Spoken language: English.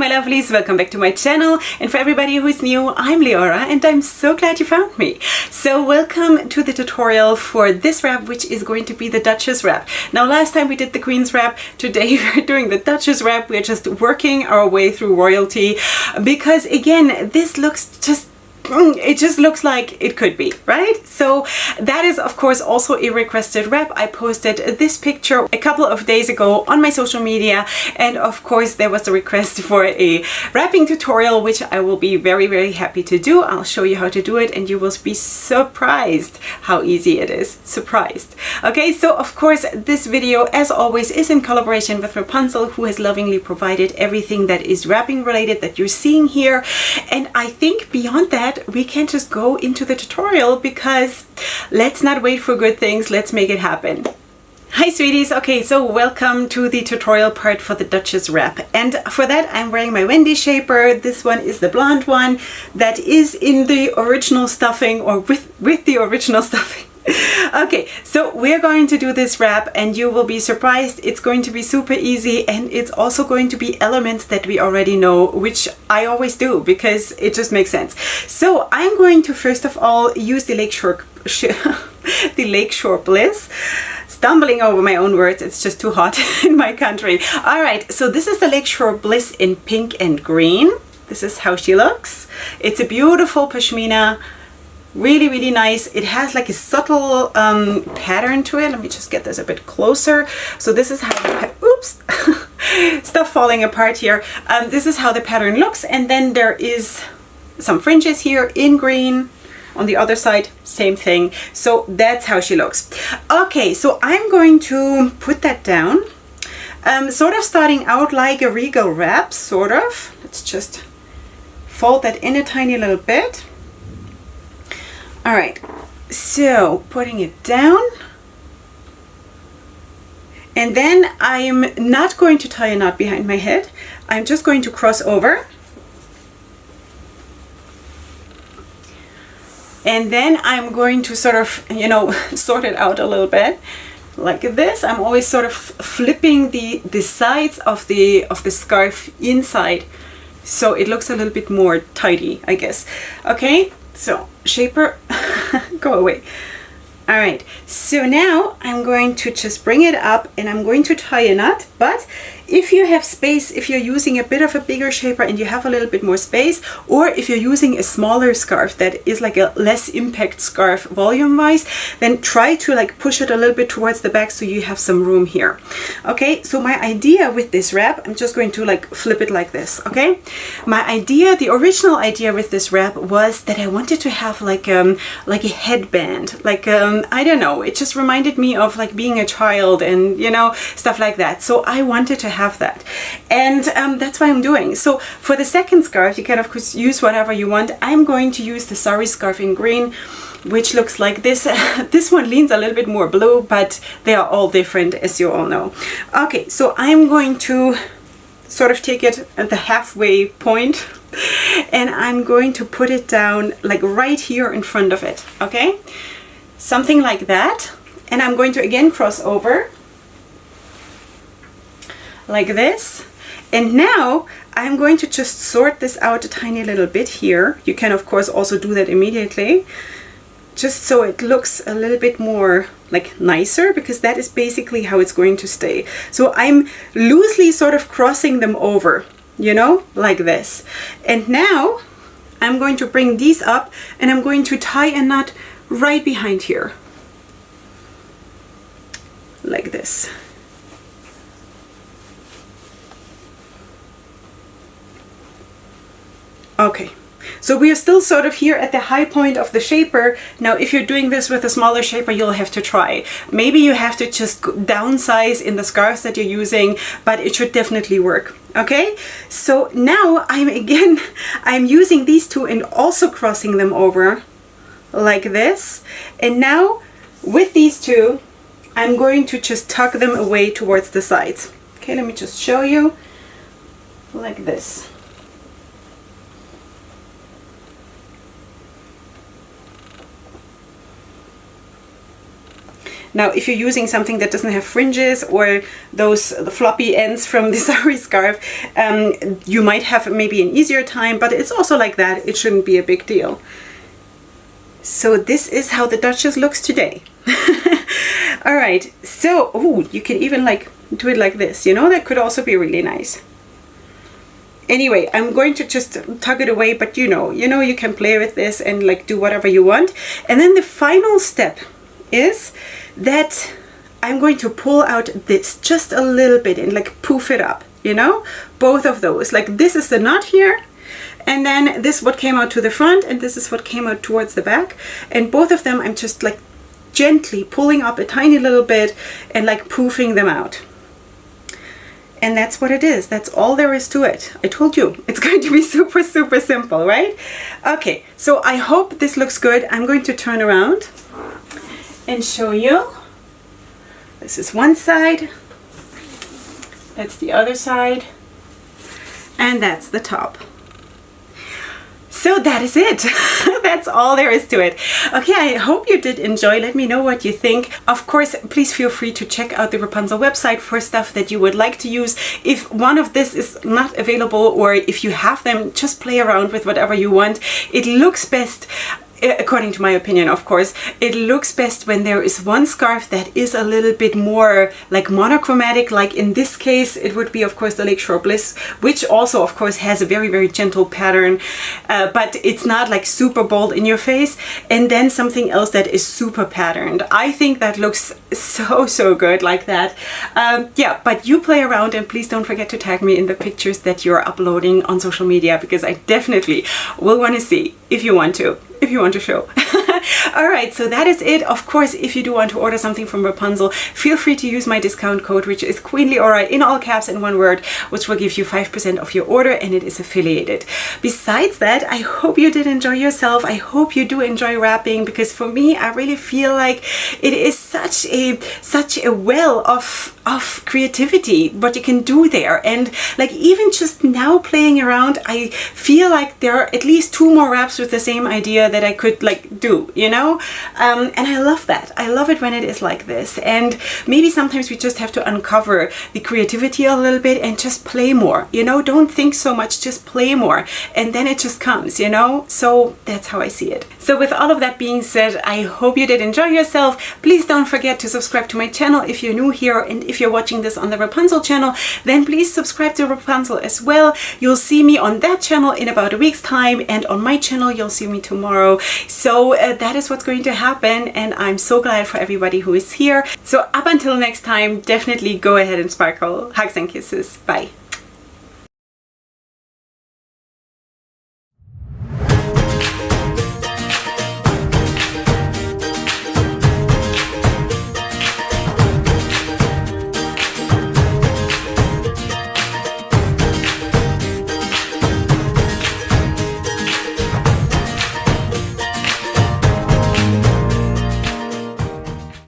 my lovelies, welcome back to my channel, and for everybody who is new, I'm Leorah and I'm so glad you found me. So welcome to the tutorial for this wrap, which is going to be the Duchess wrap. Now last time we did the Queen's wrap, today we're doing the Duchess wrap. We're just working our way through royalty because again, this looks it just looks like it could be, right? So that is of course also a requested wrap. I posted this picture a couple of days ago on my social media, and of course there was a request for a wrapping tutorial, which I will be very happy to do. I'll show you how to do it and you will be surprised how easy it is. Surprised. Okay, so of course this video, as always, is in collaboration with Wrapunzel, who has lovingly provided everything that is wrapping related that you're seeing here. And I think beyond that, we can just go into the tutorial because let's not wait for good things, let's make it happen. Hi sweeties, okay, so welcome to the tutorial part for the Duchess wrap, and for that I'm wearing my Wendy shaper. This one is the blonde one that is in the original stuffing, or with the original stuffing. Okay, so we're going to do this wrap and you will be surprised. It's going to be super easy, and it's also going to be elements that we already know, which I always do because it just makes sense. So I'm going to first of all use the Lakeshore Bliss. Stumbling over my own words, it's just too hot in my country. All right, so this is the Lakeshore Bliss in pink and green. This is how she looks. It's a beautiful pashmina. Really nice. It has like a subtle pattern to it. Let me just get this a bit closer. So this is how the oops, stuff falling apart here. This is how the pattern looks, and then there is some fringes here in green. On the other side, same thing. So that's how she looks. Okay, so I'm going to put that down, sort of starting out like a regal wrap, sort of. Let's just fold that in a tiny little bit. All right, so putting it down, and then I'm not going to tie a knot behind my head. I'm just going to cross over, and then I'm going to sort of, you know, sort it out a little bit like this. I'm always sort of flipping the sides of the scarf inside, so it looks a little bit more tidy, I guess. Okay. So, shaper, go away. All right, so now I'm going to just bring it up and I'm going to tie a knot. But if you have space, if you're using a bit of a bigger shaper and you have a little bit more space, or if you're using a smaller scarf that is like a less impact scarf volume wise, then try to like push it a little bit towards the back so you have some room here. Okay, so my idea with this wrap, I'm just going to like flip it like this. Okay, my idea, the original idea with this wrap was that I wanted to have like a headband, like I don't know, it just reminded me of like being a child and, you know, stuff like that. So I wanted to have that, and that's what I'm doing. So for the second scarf, you can of course use whatever you want. I'm going to use the sari scarf in green, which looks like this. This one leans a little bit more blue, but they are all different, as you all know. Okay, so I'm going to sort of take it at the halfway point, and I'm going to put it down like right here in front of it. Okay, something like that, and I'm going to again cross over like this, and now I'm going to just sort this out a tiny little bit here. You can of course also do that immediately, just so it looks a little bit more like nicer, because that is basically how it's going to stay. So I'm loosely sort of crossing them over, you know, like this. And now I'm going to bring these up and I'm going to tie a knot right behind here like this. Okay, so we are still sort of here at the high point of the shaper. Now if you're doing this with a smaller shaper, you'll have to try. Maybe you have to just downsize in the scarves that you're using, but it should definitely work. Okay, so now I'm using these two and also crossing them over like this. And now with these two, I'm going to just tuck them away towards the sides. Okay, let me just show you like this. Now, if you're using something that doesn't have fringes or the floppy ends from the sari scarf, you might have maybe an easier time, but it's also like that. It shouldn't be a big deal. So this is how the Duchess looks today. All right, so, oh, you can even like do it like this, you know, that could also be really nice. Anyway, I'm going to just tuck it away, but you know, you can play with this and like do whatever you want. And then the final step is that I'm going to pull out this just a little bit and like poof it up, you know, both of those. Like this is the knot here. And then this is what came out to the front, and this is what came out towards the back. And both of them I'm just like gently pulling up a tiny little bit and like poofing them out. And that's what it is. That's all there is to it. I told you, it's going to be super, super simple, right? Okay, so I hope this looks good. I'm going to turn around and show you. This is one side. That's the other side. And that's the top. So that is it. That's all there is to it. Okay, I hope you did enjoy. Let me know what you think. Of course, please feel free to check out the Wrapunzel website for stuff that you would like to use. If one of this is not available, or if you have them, just play around with whatever you want. It looks best, according to my opinion, of course, it looks best when there is one scarf that is a little bit more like monochromatic. Like in this case, it would be, of course, the Lakeshore Bliss, which also, of course, has a very, very gentle pattern, but it's not like super bold in your face. And then something else that is super patterned. I think that looks so, so good like that. Yeah, but you play around, and please don't forget to tag me in the pictures that you're uploading on social media, because I definitely will want to see if you want to show. All right, so that is it. Of course, if you do want to order something from Wrapunzel, feel free to use my discount code, which is Queen Leorah in all caps and one word, which will give you 5% off your order, and it is affiliated. Besides that, I hope you did enjoy yourself. I hope you do enjoy wrapping, because for me, I really feel like it is such a well of creativity, what you can do there. And like even just now playing around, I feel like there are at least 2 more wraps with the same idea that I could like do, you know? And I love that. I love it when it is like this. And maybe sometimes we just have to uncover the creativity a little bit and just play more, you know? Don't think so much, just play more. And then it just comes, you know? So that's how I see it. So with all of that being said, I hope you did enjoy yourself. Please don't forget to subscribe to my channel if you're new here, and if you're watching this on the Wrapunzel channel, then please subscribe to Wrapunzel as well. You'll see me on that channel in about a week's time, and on my channel you'll see me tomorrow. So that is what's going to happen, and I'm so glad for everybody who is here. So up until next time, definitely go ahead and sparkle. Hugs and kisses. Bye.